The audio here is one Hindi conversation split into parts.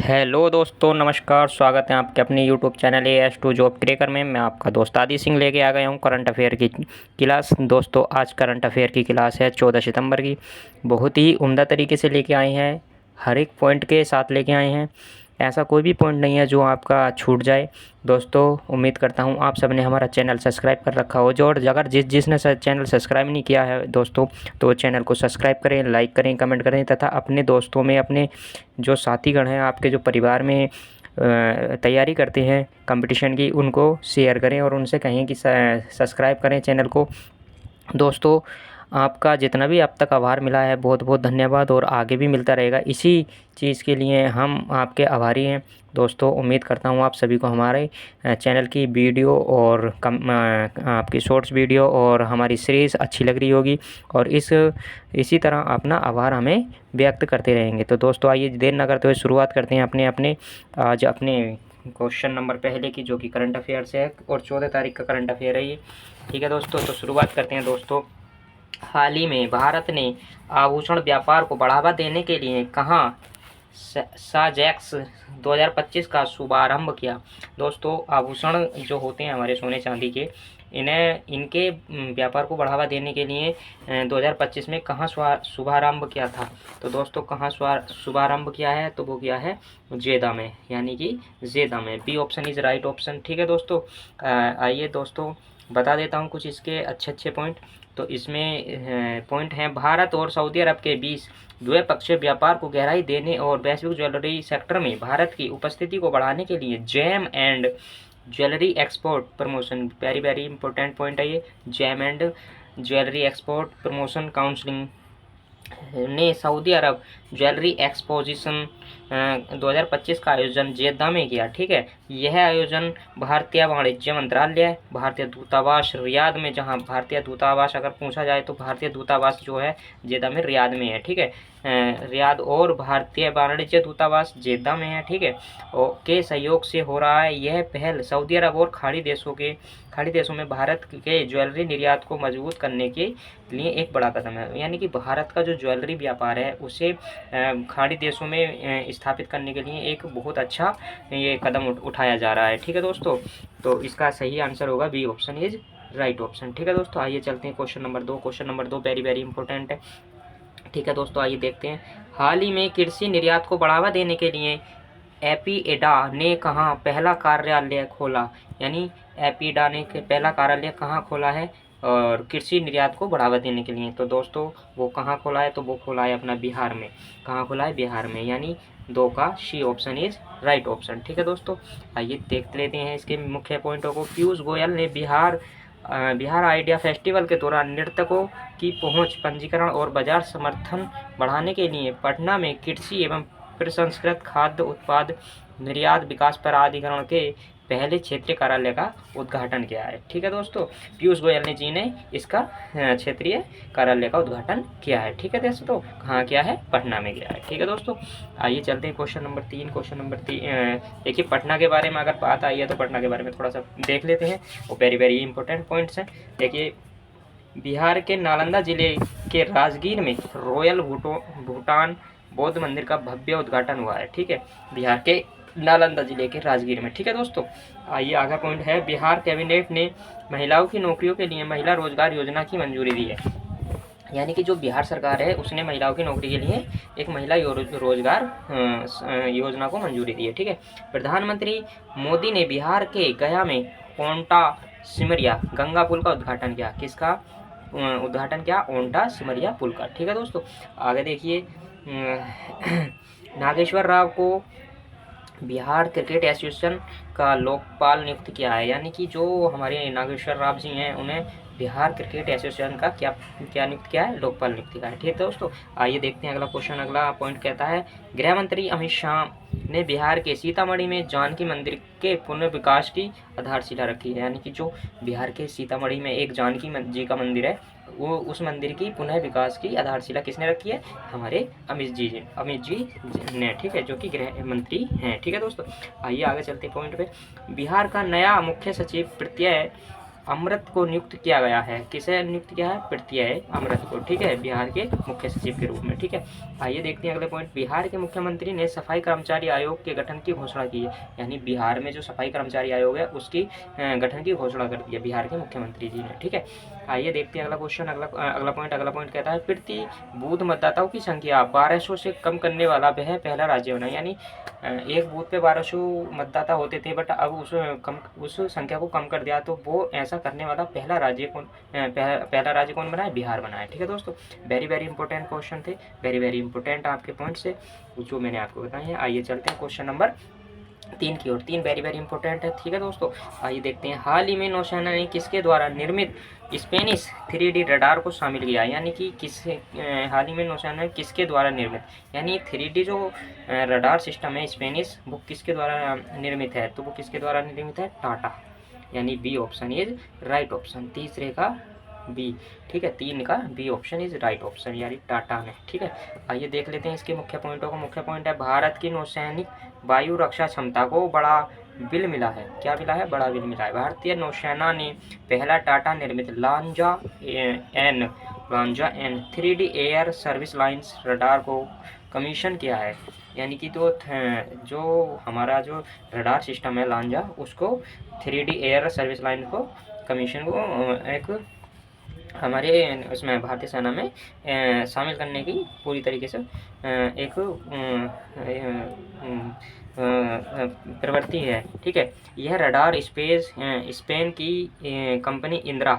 हेलो दोस्तों, नमस्कार। स्वागत है आपके अपने YouTube channel AS2 job tracker में। मैं आपका दोस्त आदि सिंह लेके आ गया हूँ करंट अफेयर की क्लास। दोस्तों, आज करंट अफेयर की क्लास है 14 सितंबर की। बहुत ही उम्दा तरीके से लेके आए हैं, हर एक पॉइंट के साथ लेके आए हैं। ऐसा कोई भी पॉइंट नहीं है जो आपका छूट जाए। दोस्तों, उम्मीद करता हूँ आप सबने हमारा चैनल सब्सक्राइब कर रखा हो। जो और अगर जिसने चैनल सब्सक्राइब नहीं किया है दोस्तों, तो चैनल को सब्सक्राइब करें, लाइक करें, कमेंट करें तथा अपने दोस्तों में, अपने जो साथीगण हैं, आपके जो परिवार में तैयारी करते हैं कंपटीशन की, उनको शेयर करें और उनसे कहें कि सब्सक्राइब करें चैनल को। दोस्तों, आपका जितना भी अब तक आभार मिला है, बहुत बहुत धन्यवाद और आगे भी मिलता रहेगा। इसी चीज़ के लिए हम आपके आभारी हैं। दोस्तों, उम्मीद करता हूँ आप सभी को हमारे चैनल की वीडियो और आपकी शॉर्ट्स वीडियो और हमारी सीरीज़ अच्छी लग रही होगी और इसी तरह अपना आभार हमें व्यक्त करते रहेंगे। तो दोस्तों, आइए देर न करते हुए शुरुआत करते हैं आज अपने क्वेश्चन नंबर पहले की, जो कि करंट अफेयर से है और 14 तारीख का करंट अफेयर है ये। ठीक है दोस्तों, तो शुरुआत करते हैं। दोस्तों, हाल ही में भारत ने आभूषण व्यापार को बढ़ावा देने के लिए कहाँ साजेक्स 2025 का शुभारंभ किया। दोस्तों, आभूषण जो होते हैं हमारे सोने चांदी के, इनके व्यापार को बढ़ावा देने के लिए 2025 में कहाँ शुभारंभ किया था। तो दोस्तों, कहाँ शुभारंभ किया है, तो वो किया है जेदा में, यानी कि जेदा में। B option is right option. ठीक है दोस्तों, आइए दोस्तों बता देता हूँ कुछ इसके अच्छे पॉइंट। तो इसमें पॉइंट हैं, भारत और सऊदी अरब के बीच द्विपक्षीय व्यापार को गहराई देने और वैश्विक ज्वेलरी सेक्टर में भारत की उपस्थिति को बढ़ाने के लिए gem and jewellery export promotion, very very important point है ये। Gem and jewellery export promotion council ने सऊदी अरब ज्वेलरी एक्सपोजिशन 2025 का आयोजन जेद्दा में किया। ठीक है, यह आयोजन भारतीय वाणिज्य मंत्रालय, भारतीय दूतावास रियाद में, जहां भारतीय दूतावास अगर पूछा जाए तो भारतीय दूतावास जो है जेद्दा में, रियाद में है। ठीक है, रियाद और भारतीय वाणिज्य दूतावास जेद्दा में है। ठीक है, और के सहयोग से हो रहा है। यह पहल सऊदी अरब और खाड़ी देशों में भारत के ज्वेलरी निर्यात को मजबूत करने के लिए एक बड़ा कदम है। यानी कि भारत का जो ज्वेलरी व्यापार है उसे खाड़ी देशों में स्थापित करने के लिए एक बहुत अच्छा ये कदम उठाया जा रहा है। ठीक है दोस्तों, तो इसका सही आंसर होगा B option is right option. ठीक है दोस्तों, आइए चलते हैं question number 2। Question number 2 very very important है। ठीक है दोस्तों, आइए देखते हैं। हाल ही में कृषि निर्यात को बढ़ावा देने के लिए एपीएडा ने कहाँ पहला कार्यालय खोला। यानी एपीएडा ने पहला कार्यालय कहाँ खोला है और कृषि निर्यात को बढ़ावा देने के लिए। तो दोस्तों, वो कहाँ खोला है, तो वो खोला है अपना बिहार में। कहाँ खोला है, बिहार में, यानी 2 का C option is right option. ठीक है दोस्तों, आइए देख लेते हैं इसके मुख्य पॉइंटों को। पीयूष गोयल ने बिहार आइडिया फेस्टिवल के दौरान निर्तकों की पहुंच, पंजीकरण और बाजार समर्थन बढ़ाने के लिए पटना में कृषि एवं प्रसंस्कृत खाद्य उत्पाद निर्यात विकास प्राधिकरण के पहले क्षेत्रीय कार्यालय का उद्घाटन किया है। ठीक है दोस्तों, पीयूष गोयल जी ने इसका क्षेत्रीय कार्यालय का उद्घाटन किया है। ठीक है दोस्तों, कहाँ किया है, पटना में किया है। ठीक है दोस्तों, आइए चलते हैं क्वेश्चन नंबर 3। क्वेश्चन नंबर 3 देखिए, पटना के बारे में अगर बात आई है तो पटना के बारे में थोड़ा सा देख लेते हैं, वो वेरी वेरी इंपॉर्टेंट पॉइंट्स हैं। देखिए, बिहार के नालंदा जिले के राजगीर में रॉयल भूटान बौद्ध मंदिर का भव्य उद्घाटन हुआ है। ठीक है, बिहार के नालंदा जिले के राजगीर में। ठीक है दोस्तों, आइए आगे पॉइंट है, बिहार कैबिनेट ने महिलाओं की नौकरियों के लिए महिला रोजगार योजना की मंजूरी दी है। यानी कि जो बिहार सरकार है उसने महिलाओं की नौकरी के लिए एक महिला रोजगार योजना को मंजूरी दी है। ठीक है, प्रधानमंत्री मोदी ने बिहार के गया में ओंटा सिमरिया गंगा पुल का उद्घाटन किया। किसका उद्घाटन किया, ओंटा सिमरिया पुल का। ठीक है दोस्तों, आगे देखिए, नागेश्वर राव को बिहार क्रिकेट एसोसिएशन का लोकपाल नियुक्त किया है। यानी कि जो हमारे नागेश्वर राव जी हैं उन्हें बिहार क्रिकेट एसोसिएशन का क्या नियुक्त किया है, लोकपाल नियुक्त किया है। ठीक है दोस्तों, आइए देखते हैं अगला क्वेश्चन। अगला पॉइंट कहता है, गृह मंत्री अमित शाह ने बिहार के सीतामढ़ी में जानकी मंदिर के पुनर्विकास की आधारशिला रखी है। यानी कि जो बिहार के सीतामढ़ी में एक जानकी जी का मंदिर है, वो उस मंदिर की पुनः विकास की आधारशिला किसने रखी है, हमारे अमित जी ने। ठीक है, जो कि गृह मंत्री हैं। ठीक है दोस्तों, आइए आगे चलते पॉइंट पे। बिहार का नया मुख्य सचिव प्रत्यय अमृत को नियुक्त किया गया है? किसे नियुक्त किया है? प्रीतम अमृत को, ठीक है, बिहार के मुख्य सचिव के रूप में, ठीक है। आइए देखते हैं अगले पॉइंट। बिहार के मुख्यमंत्री ने सफाई कर्मचारी आयोग के गठन की घोषणा की है। यानी बिहार में जो सफाई कर्मचारी आयोग है उसकी गठन की घोषणा कर दी है बिहार के मुख्यमंत्री जी ने, ठीक है। आइए देखते हैं अगला क्वेश्चन। अगला पॉइंट कहता है प्रति बूथ मतदाताओं की संख्या 1200 से कम करने वाला वह पहला राज्य बना। यानी एक बूथ पे 1200 मतदाता होते थे, बट अब उस संख्या को कम कर दिया, तो वो ऐसा करने वाला पहला राज्य कौन बना है? बिहार बना है, ठीक है दोस्तों। वेरी वेरी इंपॉर्टेंट क्वेश्चन थे, वेरी वेरी इंपॉर्टेंट आपके पॉइंट से जो मैंने आपको बताए हैं। आइए चलते हैं क्वेश्चन नंबर 3 की ओर। 3 वेरी वेरी इंपॉर्टेंट है, ठीक है दोस्तों। आइए देखते हैं। हाल ही में नौसेना ने किसके द्वारा निर्मित स्पेनिश 3D रडार को शामिल किया? यानी कि हाल ही में नौसेना ने किसके द्वारा निर्मित, यानी 3D जो रडार सिस्टम है स्पेनिश, वो किसके द्वारा निर्मित है? तो वो किसके द्वारा निर्मित है? टाटा। यानी B option is right option. तीसरे का बी, ठीक है, 3 का B option is right option, यानी टाटा ने, ठीक है। आइए देख लेते हैं इसके मुख्य पॉइंटों को। मुख्य पॉइंट है भारत की नौसैनिक वायु रक्षा क्षमता को बड़ा बिल मिला है। क्या मिला है? बड़ा बिल मिला है। भारतीय नौसेना ने पहला टाटा निर्मित Lanza N 3D air surveillance radar को कमीशन किया है। यानी कि जो हमारा जो रडार सिस्टम है लांजा, उसको 3D एयर सर्विस लाइन को कमीशन को एक हमारे उसमें भारतीय सेना में शामिल करने की पूरी तरीके से एक प्रवृत्ति है, ठीक है। यह रडार स्पेन की कंपनी इंदिरा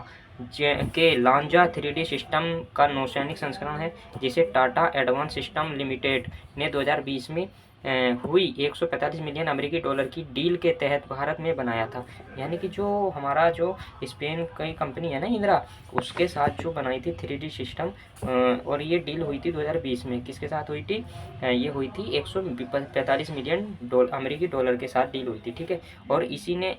के लांजा 3D सिस्टम का नौसैनिक संस्करण है, जिसे टाटा एडवांस सिस्टम लिमिटेड ने 2020 में हुई 145 मिलियन अमेरिकी डॉलर की डील के तहत भारत में बनाया था। यानी कि जो हमारा जो स्पेन की कंपनी है ना इंदिरा, उसके साथ जो बनाई थी 3D सिस्टम, और ये डील हुई थी 2020 में। किसके साथ हुई थी? ये हुई थी 145 मिलियन अमेरिकी डॉलर के साथ डील हुई थी, ठीक है। और इसी ने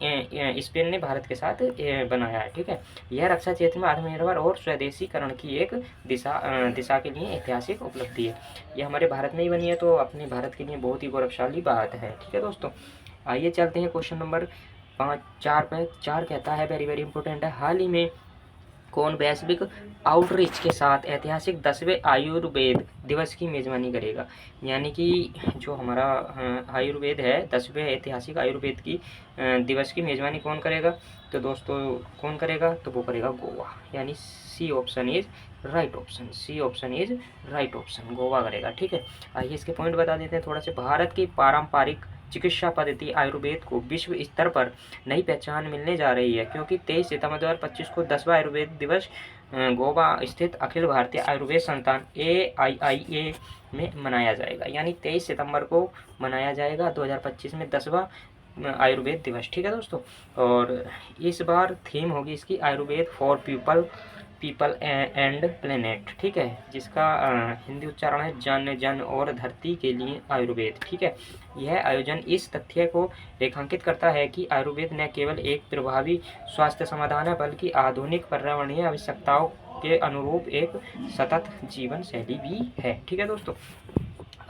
स्पेन ने भारत के साथ बनाया है, ठीक है। यह रक्षा क्षेत्र में आत्मनिर्भर और स्वदेशीकरण की एक दिशा के लिए ऐतिहासिक उपलब्धि है। ये हमारे भारत में ही बनी है, तो अपने भारत के लिए बहुत ही गौरवशाली बात है, ठीक है दोस्तों। आइए चलते हैं क्वेश्चन नंबर 4 पे। 4 कहता है, वेरी वेरी इंपॉर्टेंट है, हाल ही में कौन वैश्विक आउटरीच के साथ ऐतिहासिक 10वें आयुर्वेद दिवस की मेजबानी करेगा? यानी कि जो हमारा आयुर्वेद है, 10वें ऐतिहासिक आयुर्वेद की दिवस की मेजबानी कौन करेगा? तो दोस्तों कौन करेगा? तो वो करेगा गोवा। यानी C option is right option. C option is right option, Goa करेगा, ठीक है। आइए इसके पॉइंट बता देते हैं थोड़ा से। भारत की पारंपरिक चिकित्सा पद्धति आयुर्वेद को विश्व स्तर पर नई पहचान मिलने जा रही है, क्योंकि 23 सितंबर 2025 को 10वां आयुर्वेद दिवस गोवा स्थित अखिल भारतीय आयुर्वेद संस्थान AIIA में मनाया जाएगा। यानी 23 सितंबर को मनाया जाएगा 2025 में 10वां आयुर्वेद दिवस, ठीक है दोस्तों। और इस बार थीम होगी इसकी Ayurveda for people and planet, ठीक है, जिसका हिंदी उच्चारण है जन जन और धरती के लिए आयुर्वेद, ठीक है। यह आयोजन इस तथ्य को रेखांकित करता है कि आयुर्वेद न केवल एक प्रभावी स्वास्थ्य समाधान है, बल्कि आधुनिक पर्यावरणीय आवश्यकताओं के अनुरूप एक सतत जीवन शैली भी है, ठीक है दोस्तों।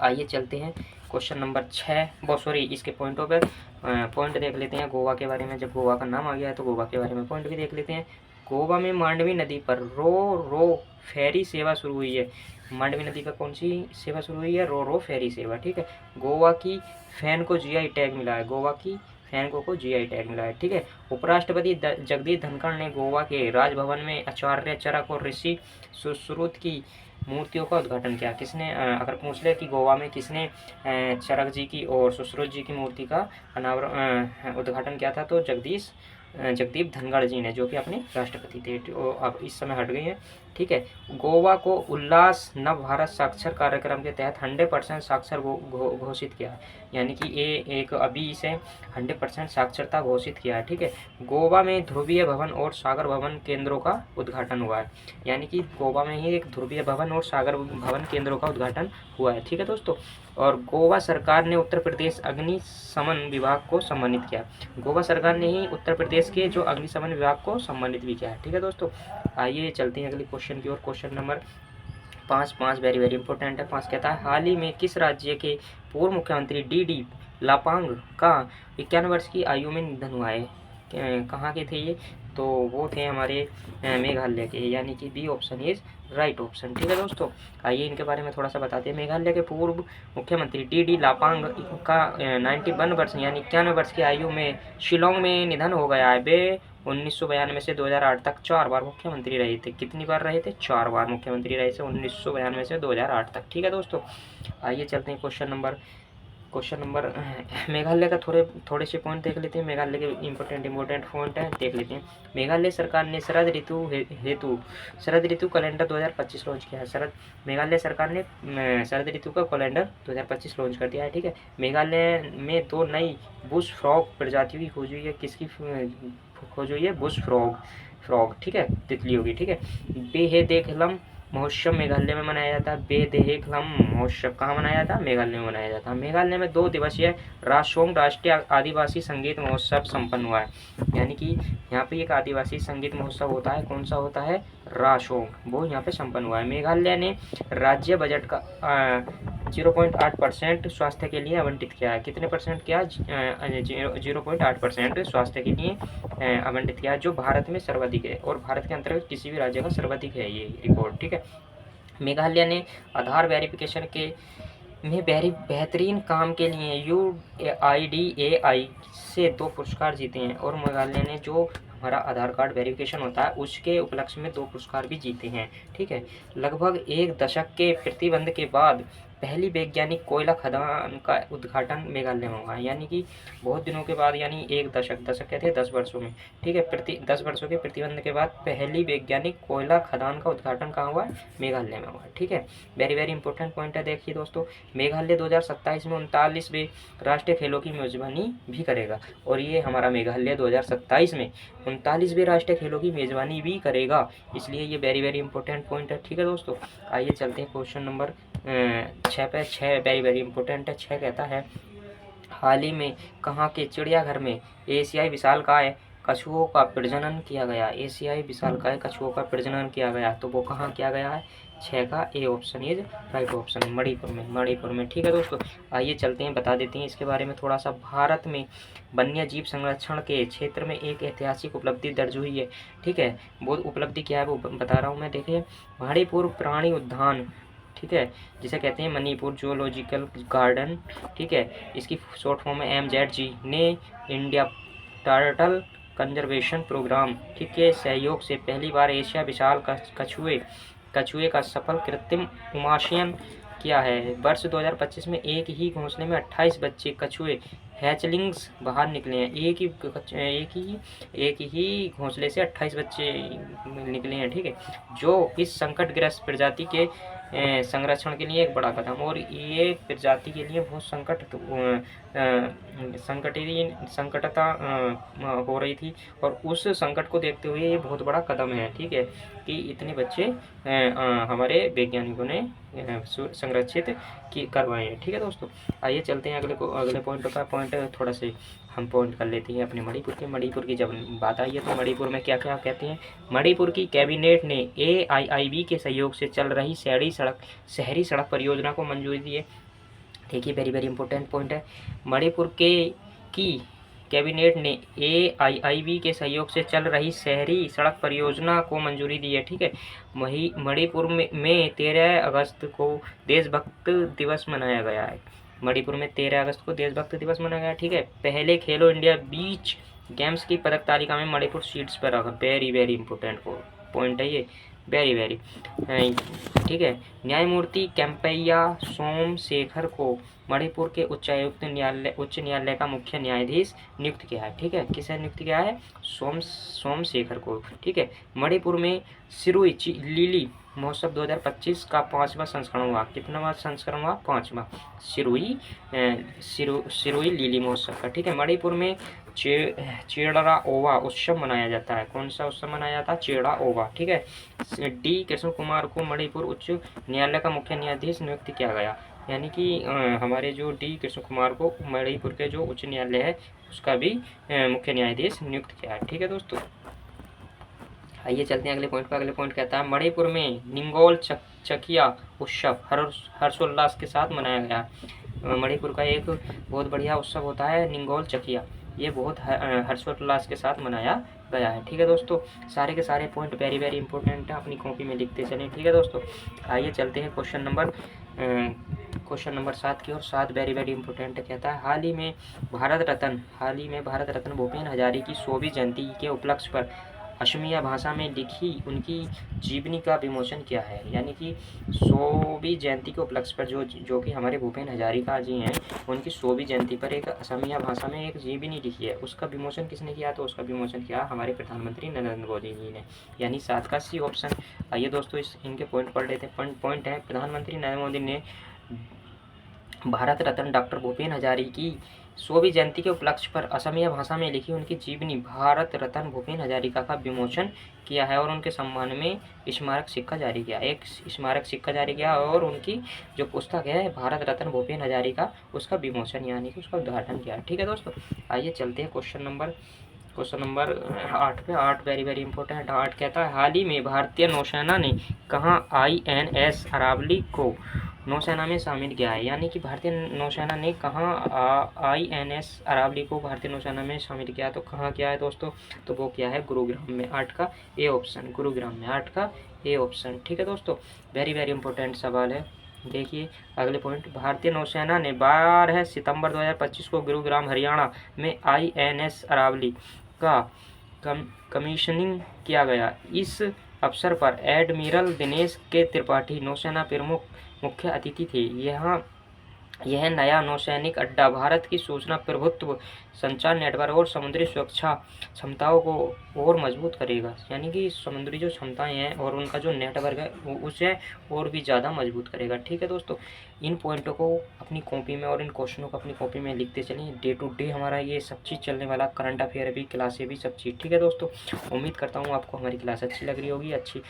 आइए चलते हैं क्वेश्चन नंबर 6 इसके पॉइंटों पर पॉइंट देख लेते हैं गोवा के बारे में। जब गोवा का नाम आ गया है तो गोवा के बारे में पॉइंट भी देख लेते हैं। गोवा में मांडवी नदी पर रो फेरी सेवा शुरू हुई है। मांडवी नदी पर कौन सी सेवा शुरू हुई है? रो फेरी सेवा, ठीक है। गोवा की फैन को GI टैग मिला है। गोवा की फैन को GI टैग मिला है, ठीक है। उपराष्ट्रपति जगदीप धनखड़ ने गोवा के राजभवन में आचार्य चरक और ऋषि सुश्रुत की मूर्तियों का उद्घाटन किया। किसने? अगर पूछ ले कि गोवा में किसने चरक जी की और सुश्रुत जी की मूर्ति का उद्घाटन किया था, तो जगदीप धनखड़ जी ने, जो कि अपने राष्ट्रपति थे। तो अब इस समय हट गए हैं, ठीक है। गोवा को उल्लास नव भारत साक्षर कार्यक्रम के तहत 100% साक्षर घोषित किया है। यानी कि ये एक अभी इसे 100% साक्षरता घोषित किया है, ठीक है। गोवा में ध्रुवीय भवन और सागर भवन केंद्रों का उद्घाटन हुआ है। यानी कि गोवा में ही एक ध्रुवीय भवन और सागर भवन केंद्रों का उद्घाटन हुआ है, ठीक है दोस्तों। और गोवा सरकार ने उत्तर प्रदेश अग्निशमन विभाग को सम्मानित किया। गोवा सरकार ने ही उत्तर प्रदेश के जो अग्निशमन विभाग को सम्मानित भी किया है, ठीक है दोस्तों। आइए चलते हैं अगले क्वेश्चन की ओर। Question number 5 very very important है। 5 कहता है, हाल ही में किस राज्य के पूर्व मुख्यमंत्री DD लापांग का 51 वर्ष की आयु में निधन हुआ है? कहाँ के थे ये? तो वो थे हमारे मेघालय के, यानी कि B option is right option. ठीक है दोस्तों, आइए इनके बारे में थोड़ा सा बताते हैं। मेघालय के पूर्व मुख्यमंत्री डी लापांग का 91 वर्ष यानी 91 वर्ष की आयु में शिलोंग में निधन हो गया है। वे 1992 से 2008 तक 4 बार मुख्यमंत्री रहे थे। कितनी बार रहे थे? 4 बार मुख्यमंत्री रहे थे 1992 से 2008 तक। ठीक है दोस्तों, आइए चलते हैं क्वेश्चन नंबर मेघालय का थोड़े से पॉइंट देख लेते हैं। मेघालय के इम्पोर्टेंट पॉइंट है, देख लेते हैं। मेघालय सरकार ने शरद ऋतु कैलेंडर 2025 लॉन्च किया है। मेघालय सरकार ने शरद ऋतु का कैलेंडर 2025 लॉन्च कर दिया है। ठीक है, मेघालय में 2 नई बुश फ्रॉग प्रजातियों की खोज हुई है। किसकी खोज हुई है? Bush frog. ठीक है, तितलियों की। ठीक है, बेहेदेखलम महोत्सव मेघालय में मनाया जाता है। बेदेहेखलम महोत्सव कहाँ मनाया जाता है? मेघालय में मनाया जाता है। मेघालय में 2 दिवसीय रासोंग राष्ट्रीय आदिवासी संगीत महोत्सव संपन्न हुआ है। यानी कि यहाँ पे एक आदिवासी संगीत महोत्सव होता है। कौन सा होता है? रासोंग, वो यहाँ पे संपन्न हुआ है। मेघालय ने राज्य बजट का 0.8% स्वास्थ्य के लिए आवंटित किया है। कितने परसेंट किया? 0.8% स्वास्थ्य के लिए आवंटित किया है, जो भारत में सर्वाधिक है और भारत के अंतर्गत किसी भी राज्य का सर्वाधिक है ये रिकॉर्ड। ठीक है, मेघालय ने आधार वेरिफिकेशन के में बेहतरीन काम के लिए UIDAI से 2 पुरस्कार जीते हैं और मेघालय ने जो हमारा आधार कार्ड वेरिफिकेशन होता है उसके उपलक्ष्य में 2 पुरस्कार भी जीते हैं। ठीक है, लगभग 1 दशक के प्रतिबंध के बाद पहली वैज्ञानिक कोयला खदान का उद्घाटन मेघालय में हुआ है। यानी कि बहुत दिनों के बाद, यानी 1 दशक कहते हैं 10 वर्षों में। ठीक है, 10 वर्षों के प्रतिबंध के बाद पहली वैज्ञानिक कोयला खदान का उद्घाटन कहाँ हुआ है? मेघालय में हुआ है। ठीक है, वेरी इंपॉर्टेंट पॉइंट है। देखिए दोस्तों, मेघालय 2027 में 39वें राष्ट्रीय खेलों की मेजबानी भी करेगा और ये हमारा मेघालय 2027 में 39वें राष्ट्रीय खेलों की मेजबानी भी करेगा, इसलिए ये वेरी इंपॉर्टेंट पॉइंट है। ठीक है दोस्तों, आइए चलते हैं क्वेश्चन नंबर 6 पे। 6 वेरी इंपॉर्टेंट है। 6 कहता है, हाल ही में कहाँ के चिड़ियाघर में एशियाई विशालकाय कछुओं का प्रजनन किया गया? एशियाई विशालकाय कछुओं का प्रजनन किया गया, तो वो कहाँ किया गया है? 6 का A option is right option, Manipur में। ठीक है दोस्तों, आइए चलते हैं, बता देते हैं इसके बारे में थोड़ा सा। भारत में वन्य जीव संरक्षण के क्षेत्र में एक ऐतिहासिक उपलब्धि दर्ज हुई है। ठीक है, वो उपलब्धि क्या है वो बता रहा हूँ मैं। देखिए, मणिपुर प्राणी उद्यान, ठीक है, जिसे कहते हैं मणिपुर जूलॉजिकल गार्डन, ठीक है, इसकी शॉर्ट फॉर्म है MZG, ने इंडिया टर्टल कंजर्वेशन प्रोग्राम, ठीक है, सहयोग से पहली बार एशिया विशाल कछुए का सफल कृत्रिम उमाशयन किया है। वर्ष 2025 में एक ही घोंसले में 28 बच्चे कछुए हैचलिंग्स बाहर निकले हैं। एक ही घोंसले से 28 बच्चे निकले हैं। ठीक है, जो इस संकटग्रस्त प्रजाति के संरक्षण के लिए एक बड़ा कदम, और ये प्रजाति के लिए बहुत संकटता हो रही थी और उस संकट को देखते हुए ये बहुत बड़ा कदम है। ठीक है, कि इतने बच्चे हमारे वैज्ञानिकों ने संरक्षित करवाए हैं। ठीक है दोस्तों, आइए चलते हैं अगले पॉइंट थोड़ा से हम पॉइंट कर लेते हैं अपने मणिपुर की जब बात आई है तो मणिपुर में क्या क्या कहते हैं। मणिपुर की कैबिनेट ने AIIB के सहयोग से चल रही शहरी सड़क परियोजना को मंजूरी दी है। देखिए, वेरी इंपॉर्टेंट पॉइंट है। मणिपुर की कैबिनेट ने AIIB के सहयोग से चल रही शहरी सड़क परियोजना को मंजूरी दी है। ठीक है, मणिपुर में 13 अगस्त को देशभक्त दिवस मनाया गया है। मणिपुर में 13 अगस्त को देशभक्त दिवस मनाया गया। ठीक है, पहले खेलो इंडिया बीच गेम्स की पदक तालिका में मणिपुर शीट्स पर रखा। वेरी इंपॉर्टेंट पॉइंट है ये, वेरी ठीक है, न्यायमूर्ति कैंपैया सोमशेखर को मणिपुर के उच्च न्यायालय का मुख्य न्यायाधीश नियुक्त किया है। ठीक है, किसे नियुक्त किया है? सोमशेखर को। ठीक है, मणिपुर में सिरुई लिली महोत्सव 2025 का 5वां संस्करण हुआ। कितनावां संस्करण हुआ? 5वां। सिरुई लिली महोत्सव का। ठीक है, मणिपुर में चेड़ा ओवा उत्सव मनाया जाता है। कौन सा उत्सव मनाया जाता है? चेड़ा ओवा। ठीक है, D कृष्ण कुमार को मणिपुर उच्च न्यायालय का मुख्य न्यायाधीश नियुक्त किया गया। यानी कि हमारे जो D कृष्ण कुमार को मणिपुर के जो उच्च न्यायालय है उसका भी मुख्य न्यायाधीश नियुक्त किया है। ठीक है दोस्तों, आइए चलते हैं अगले पॉइंट पर। अगले पॉइंट कहता है, मणिपुर में निंगोल चकिया उत्सव हर्षोल्लास के साथ मनाया गया। मणिपुर का एक बहुत बढ़िया उत्सव होता है निंगोल चकिया। ये बहुत हर्षोल्लास के साथ मनाया गया है। ठीक है दोस्तों, सारे के सारे पॉइंट वेरी वेरी इंपॉर्टेंट है, अपनी कॉपी में लिखते चलें। ठीक है दोस्तों, आइए चलते हैं क्वेश्चन नंबर 7 की ओर। 7 वेरी वेरी इंपॉर्टेंट है। कहता है हाल ही में भारत रत्न भूपेन हजारे की 100वीं जयंती के उपलक्ष्य पर असमिया भाषा में लिखी उनकी जीवनी का विमोचन किया है। यानी कि 100वीं जयंती के उपलक्ष्य पर जो कि हमारे भूपेन हजारिका जी हैं, उनकी 100वीं जयंती पर एक असमिया भाषा में एक जीवनी लिखी है। उसका विमोचन किसने किया? तो उसका विमोचन किया हमारे प्रधानमंत्री नरेंद्र मोदी जी ने, यानी 7 का सी ऑप्शन। आइए दोस्तों इनके पॉइंट पढ़ लेते हैं। पॉइंट है, प्रधानमंत्री नरेंद्र मोदी ने भारत रत्न डॉक्टर भूपेन हजारे की 100वीं जयंती के उपलक्ष्य पर असमिया भाषा में लिखी उनकी जीवनी भारत रत्न भूपेन हजारिका का विमोचन किया है और उनके सम्मान में स्मारक सिक्का जारी किया। एक स्मारक सिक्का जारी किया और उनकी जो पुस्तक है भारत रत्न भूपेन हजारिका, उसका विमोचन यानी कि उसका उद्घाटन किया। ठीक है दोस्तों, आइए चलते हैं क्वेश्चन नंबर 8 पे। 8 वेरी वेरी इंपॉर्टेंट। 8 कहता है हाल ही में भारतीय नौसेना ने कहाँ INS अरावली को नौसेना में शामिल किया है। यानी कि भारतीय नौसेना ने कहाँ INS अरावली को भारतीय नौसेना में शामिल किया, तो कहाँ किया है दोस्तों? तो वो किया है गुरुग्राम में। 8 का ए ऑप्शन, गुरुग्राम में 8 का ए ऑप्शन। ठीक है दोस्तों, वेरी वेरी इंपॉर्टेंट सवाल है। देखिए अगले पॉइंट, भारतीय नौसेना ने 12 सितंबर 2025 को गुरुग्राम हरियाणा में INS अरावली का कमीशनिंग किया गया। इस अवसर पर एडमिरल दिनेश के त्रिपाठी नौसेना प्रमुख मुख्य अतिथि थे। यह नया नौसैनिक अड्डा भारत की सूचना प्रभुत्व, संचार नेटवर्क और समुद्री सुरक्षा क्षमताओं को और मजबूत करेगा। यानी कि समुद्री जो क्षमताएं हैं और उनका जो नेटवर्क है उसे और भी ज़्यादा मजबूत करेगा। ठीक है दोस्तों, इन पॉइंटों को अपनी कॉपी में और इन क्वेश्चनों को अपनी कॉपी में लिखते चलें। डे टू डे हमारा ये सब चीज़ चलने वाला, करंट अफेयर भी, क्लासें भी, सब चीज़। ठीक है दोस्तों, उम्मीद करता हूँ आपको हमारी क्लास अच्छी लग रही होगी। अच्छी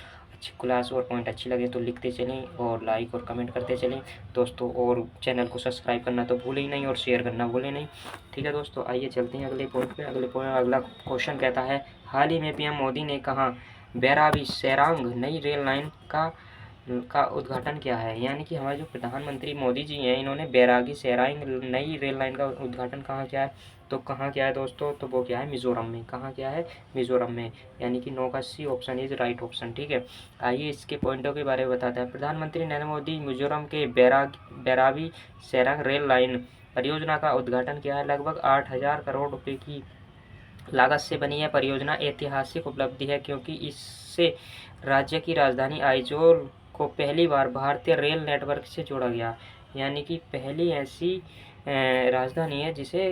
क्लास और पॉइंट अच्छी लगे तो लिखते चलें और लाइक और कमेंट करते चलें दोस्तों, और चैनल को सब्सक्राइब करना तो भूलें ही नहीं और शेयर करना भूलें नहीं। ठीक है दोस्तों, आइए चलते हैं अगले पॉइंट पे। अगला क्वेश्चन कहता है हाल ही में PM मोदी ने कहा बैराबी सेरांग नई रेल लाइन का उद्घाटन किया है। यानी कि हमारे जो प्रधानमंत्री मोदी जी हैं, इन्होंने बैरागी सेरांग नई रेल लाइन का उद्घाटन कहाँ किया है? तो कहाँ किया है दोस्तों? तो वो क्या है? मिजोरम में। कहाँ किया है? मिजोरम में। यानी कि 9 का C option is right option. ठीक है, आइए इसके पॉइंटों के बारे में बताते हैं। प्रधानमंत्री नरेंद्र मोदी मिजोरम के बैराबी सेरांग रेल लाइन परियोजना का उद्घाटन किया है। लगभग 8,000 करोड़ रुपए की लागत से बनी यह परियोजना ऐतिहासिक उपलब्धि है, क्योंकि इससे राज्य की राजधानी आइजोल को पहली बार भारतीय रेल नेटवर्क से जोड़ा गया। यानी कि पहली ऐसी राजधानी है जिसे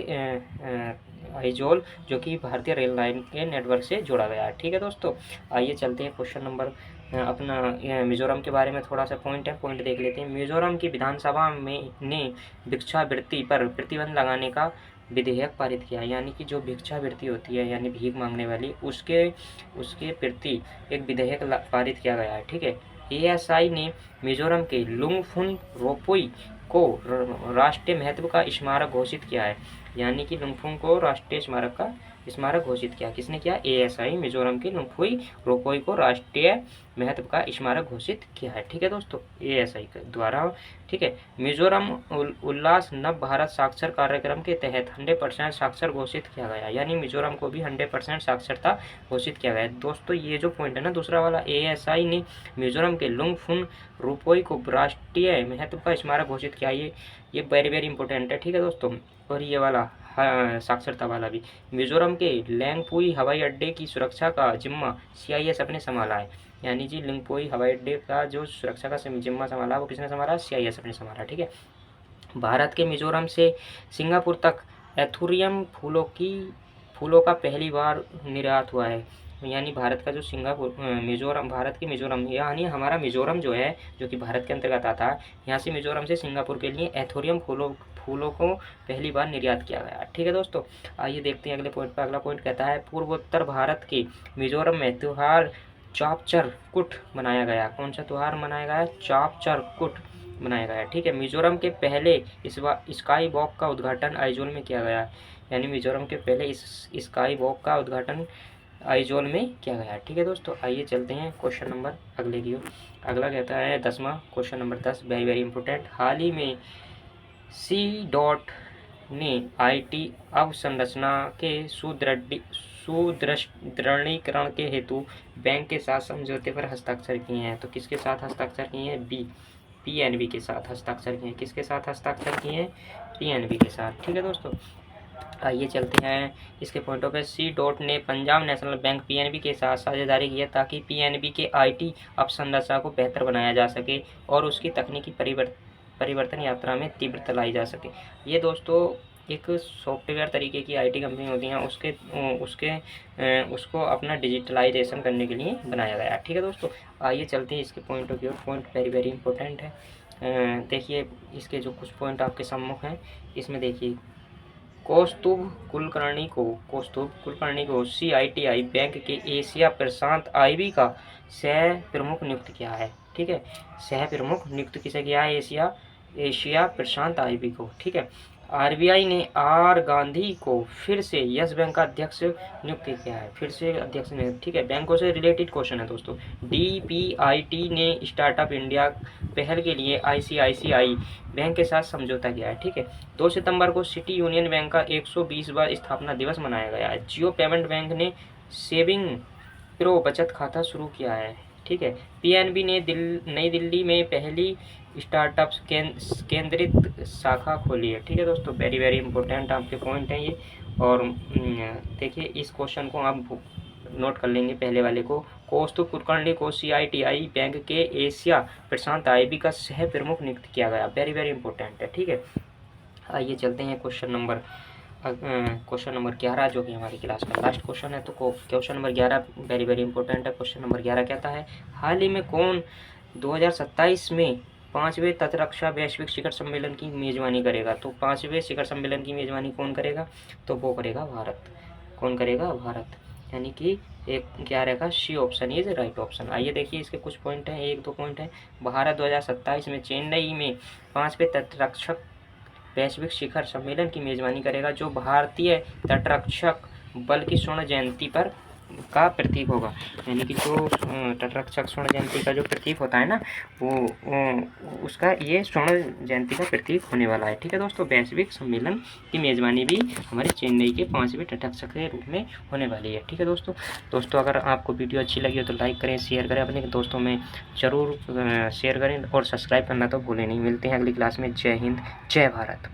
आइजोल, जो कि भारतीय रेल लाइन के नेटवर्क से जोड़ा गया है। ठीक है दोस्तों, आइए चलते हैं क्वेश्चन नंबर अपना मिजोरम के बारे में थोड़ा सा पॉइंट देख लेते हैं। मिजोरम की विधानसभा में ने भिक्षावृत्ति पर प्रतिबंध लगाने का विधेयक पारित किया। यानी कि जो भिक्षावृत्ति होती है, यानी भीख मांगने वाली, उसके प्रति एक विधेयक पारित किया गया है। ठीक है, ASI ने मिजोरम के लुंगफुन रोपोई को राष्ट्रीय महत्व का स्मारक घोषित किया है। यानी कि लुंगफुन को राष्ट्रीय स्मारक घोषित किया। किसने किया? ASI मिजोरम के लुंगफुई रोपोई को राष्ट्रीय महत्व का स्मारक घोषित किया है। ठीक है दोस्तों, ASI के द्वारा। ठीक है, मिजोरम उल्लास नव भारत साक्षर कार्यक्रम के तहत 100% साक्षर घोषित किया गया। यानी मिजोरम को भी 100% साक्षरता घोषित किया गया। दोस्तों ये जो पॉइंट है ना, दूसरा वाला, ASI ने मिजोरम के लुंगफुन रोपोई को राष्ट्रीय महत्व का स्मारक घोषित किया। ये वेरी वेरी इंपॉर्टेंट है। ठीक है दोस्तों, और ये वाला साक्षरता वाला भी, मिजोरम के लैंगपुई हवाई अड्डे की सुरक्षा का जिम्मा CIS अपने संभाला है। यानी जी लिंगपोई हवाई अड्डे का जो सुरक्षा का जिम्मा संभाला, वो किसने संभाला? CIS अपने संभाला। ठीक है, भारत के मिजोरम से सिंगापुर तक एथुरियम फूलों का पहली बार निर्यात हुआ है। यानी भारत का जो भारत के मिजोरम, यानी हमारा मिजोरम जो है, जो कि भारत के अंतर्गत आता है, यहाँ से मिजोरम से सिंगापुर के लिए एथोरियम फूलों को पहली बार निर्यात किया गया। ठीक है दोस्तों, आइए देखते हैं अगले पॉइंट पर। अगला पॉइंट कहता है पूर्वोत्तर भारत के मिजोरम में त्योहार चापचर कुट मनाया गया। कौन सा त्यौहार मनाया गया? चापचर कुट मनाया गया। ठीक है, मिजोरम के पहले स्काई वॉक का उद्घाटन आइजोल में किया गया। यानी मिजोरम के पहले इस स्काई वॉक का उद्घाटन आइजोल में किया गया। ठीक है दोस्तों, आइए चलते हैं क्वेश्चन नंबर अगले की ओर। अगला कहता है 10वां question number 10, very very important. हाल ही में ने आईटी अवसंरचना के सुदृढ़ीकरण के हेतु बैंक के साथ समझौते पर हस्ताक्षर किए हैं। तो किसके साथ हस्ताक्षर किए हैं? बी, पीएनबी के साथ हस्ताक्षर किए हैं। किसके साथ हस्ताक्षर किए हैं? पीएनबी के साथ। ठीक है दोस्तों, आइए चलते हैं इसके पॉइंटों पे। सी डॉट ने पंजाब नेशनल बैंक पीएनबी के साथ साझेदारी की है ताकि पीएनबी के आईटी अवसंरचना को बेहतर बनाया जा सके और उसकी तकनीकी परिवर्तन यात्रा में तीव्रता लाई जा सके। ये दोस्तों एक सॉफ्टवेयर तरीके की आईटी कंपनी होती हैं, उसको अपना डिजिटलाइजेशन करने के लिए बनाया गया है। ठीक है दोस्तों, आइए चलते हैं इसके पॉइंटों की ओर। पॉइंट वेरी वेरी इंपॉर्टेंट है। देखिए इसके जो कुछ पॉइंट आपके सम्मुख हैं, इसमें देखिए कौस्तुभ कुलकर्णी को सीआईटीआई बैंक के एशिया प्रशांत आईबी का सह प्रमुख नियुक्त किया है। ठीक है, सह प्रमुख नियुक्त किसे किया है? एशिया प्रशांत आईबी को। ठीक है, आरबीआई ने आर गांधी को फिर से यस बैंक का अध्यक्ष नियुक्त किया है। फिर से अध्यक्ष ने। ठीक है, बैंकों से रिलेटेड क्वेश्चन है दोस्तों। डीपीआईटी ने स्टार्टअप इंडिया पहल के लिए आईसीआईसीआई बैंक के साथ समझौता किया है। ठीक है, 2 सितंबर को सिटी यूनियन बैंक का 120वां स्थापना दिवस मनाया गया है। जियो पेमेंट बैंक ने सेविंग प्रो बचत खाता शुरू किया है। ठीक है, पीएनबी ने नई दिल्ली में पहली स्टार्टअप्स केंद्रित शाखा खोली है। ठीक है दोस्तों, वेरी वेरी इंपॉर्टेंट आपके पॉइंट हैं ये। और देखिए इस क्वेश्चन को आप नोट कर लेंगे, पहले वाले को। कौस्तुभ कुलकर्णी को सीआईटीआई बैंक के एशिया प्रशांत आईबी का सह प्रमुख नियुक्त किया गया। वेरी वेरी इंपॉर्टेंट है। ठीक है, आइए चलते हैं क्वेश्चन नंबर 11 जो कि हमारी क्लास का लास्ट क्वेश्चन है। तो question number 11 very very important है। क्वेश्चन नंबर 11 कहता है, हाल ही में कौन 2027 में 5वें तटरक्षा वैश्विक शिखर सम्मेलन की मेजबानी करेगा? तो 5वें शिखर सम्मेलन की मेजबानी कौन करेगा? तो वो करेगा भारत। कौन करेगा? भारत। यानी कि एक क्या रहेगा? C option is right option. आइए देखिए इसके कुछ पॉइंट हैं, 1-2 पॉइंट हैं। भारत 2027 में चेन्नई में 5वें तटरक्षक वैश्विक शिखर सम्मेलन की मेजबानी करेगा, जो भारतीय तटरक्षक बल की स्वर्ण जयंती पर का प्रतीक होगा। यानी कि जो तटरक्षक स्वर्ण जयंती का जो प्रतीक होता है ना, वो उसका ये स्वर्ण जयंती का प्रतीक होने वाला है। ठीक है दोस्तों, वैश्विक सम्मेलन की मेजबानी भी हमारे चेन्नई के 5वें तटरक्षक के रूप में होने वाली है। ठीक है दोस्तों अगर आपको वीडियो अच्छी लगी हो तो लाइक करें, शेयर करें, अपने दोस्तों में ज़रूर शेयर करें और सब्सक्राइब करना तो भूलें नहीं। मिलते हैं अगली क्लास में। जय हिंद, जय भारत।